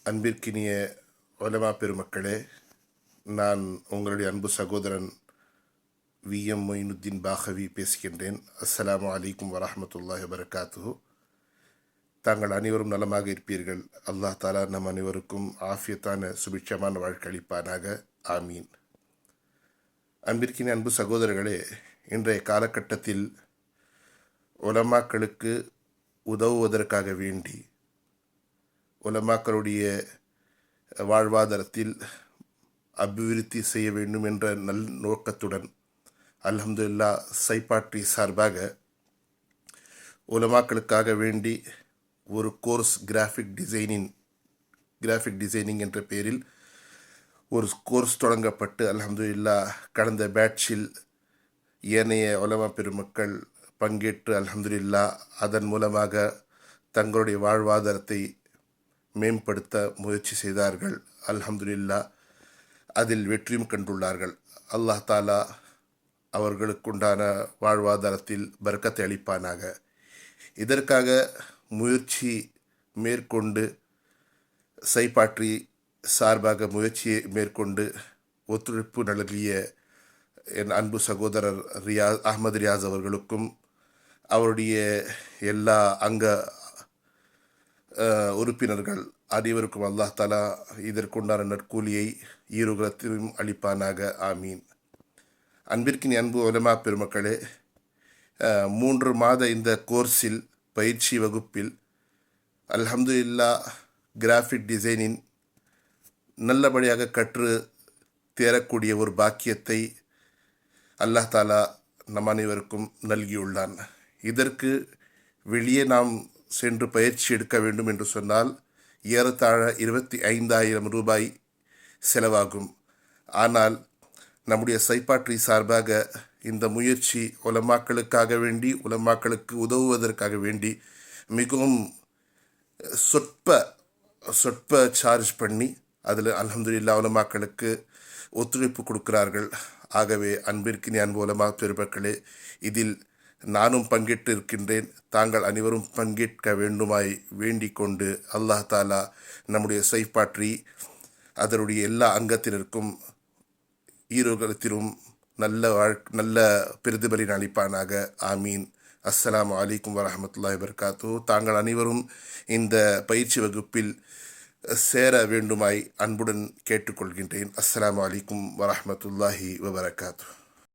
அன்பிற்கினிய உலமா பெருமக்களே, நான் உங்களுடைய அன்பு சகோதரன் VM மொயினுத்தீன் பாகவி பேசுகின்றேன். அஸ்ஸலாமு அலைக்கும் வரஹ்மத்துல்லாஹி வபரகாத்துஹு. தாங்கள் அனைவரும் நலமாக இருப்பீர்கள். அல்லாஹ் தாலா நம் அனைவருக்கும் ஆஃபியத்தான சுபிட்சமான வாழ்க்கை அளிப்பானாக. ஆமீன். அன்பிற்கினிய அன்பு சகோதரர்களே, இன்றைய காலகட்டத்தில் உலமாக்களுக்கு உதவுவதற்காக வேண்டி உலமாக்களுடைய வாழ்வாதாரத்தில் அபிவிருத்தி செய்ய வேண்டும் என்ற நல் நோக்கத்துடன் அல்ஹம்துலில்லாஹ் சைபாட்ரி சார்பாக உலமாக்களுக்காக வேண்டி ஒரு கோர்ஸ் கிராஃபிக் டிசைனிங் என்ற பெயரில் ஒரு கோர்ஸ் தொடங்கப்பட்டு அல்ஹம்துலில்லாஹ் கடந்த பேட்சில் ஏனைய உலமா பெருமக்கள் பங்கேற்று அல்ஹம்துலில்லாஹ் அதன் மூலமாக தங்களுடைய வாழ்வாதாரத்தை மேம்படுத்த முயற்சி செய்தார்கள். அல்ஹம்துலில்லாஹ் அதில் வெற்றியும் கண்டுள்ளார்கள். அல்லாஹ் தாலா அவர்களுக்குண்டான வாழ்வாதாரத்தில் பரக்கத்தை அளிப்பானாக. இதற்காக முயற்சி மேற்கொண்டு சைபாட்ரி சார்பாக முயற்சியை மேற்கொண்டு ஒத்துழைப்பு நல்கிய என் அன்பு சகோதரர் அஹ்மது ரியாஸ் அவர்களுக்கும் அவருடைய எல்லா அங்க உறுப்பினர்கள் அனைவருக்கும் அல்லாஹ் தாலா இதற்குண்டான நற்கூலியை ஈருலகத்திலும் அளிப்பானாக. ஆமீன். அன்பிற்கின் அன்பு உலமா பெருமக்களே, 3 மாத இந்த கோர்ஸில் பயிற்சி வகுப்பில் அல்ஹம்துலில்லாஹ் கிராஃபிக் டிசைனின் நல்லபடியாக கற்று தேரக்கூடிய ஒரு பாக்கியத்தை அல்லாஹ் தாலா நம் அனைவருக்கும் நல்கியுள்ளான். இதற்கு வெளியே நாம் சென்று பயிற்சி எடுக்க வேண்டும் என்று சொன்னால் ஏறத்தாழ 25,000 ரூபாய் செலவாகும். ஆனால் நம்முடைய சைபாட்ரி சார்பாக இந்த முயற்சி உலமாக்களுக்காக வேண்டி உலமாக்களுக்கு உதவுவதற்காக வேண்டி மிகவும் சொற்ப சார்ஜ் பண்ணி அதில் அல்ஹம்துலில்லாஹ் உலமாக்களுக்கு ஒத்துழைப்பு கொடுக்கிறார்கள். ஆகவே அன்பிற்கினி அன்பு உலமா பெருமக்களே, இதில் நானும் பங்கேற்று இருக்கின்றேன். தாங்கள் அனைவரும் பங்கேற்க வேண்டுமாய் வேண்டிக் கொண்டு அல்லாஹ் தாலா நம்முடைய சைபாட்ரி அதனுடைய எல்லா அங்கத்தினருக்கும் ஈரோகத்திலும் நல்ல பிரதிபலின் அளிப்பானாக. ஆமீன். அஸ்ஸலாமு அலைக்கும் வரஹ்மத்துல்லாஹி வபரகாத்துஹு. தாங்கள் அனைவரும் இந்த பயிற்சி வகுப்பில் சேர வேண்டுமாய் அன்புடன் கேட்டுக்கொள்கின்றேன். அஸ்ஸலாமு அலைக்கும் வரஹ்மத்துல்லாஹி வபரகாத்துஹு.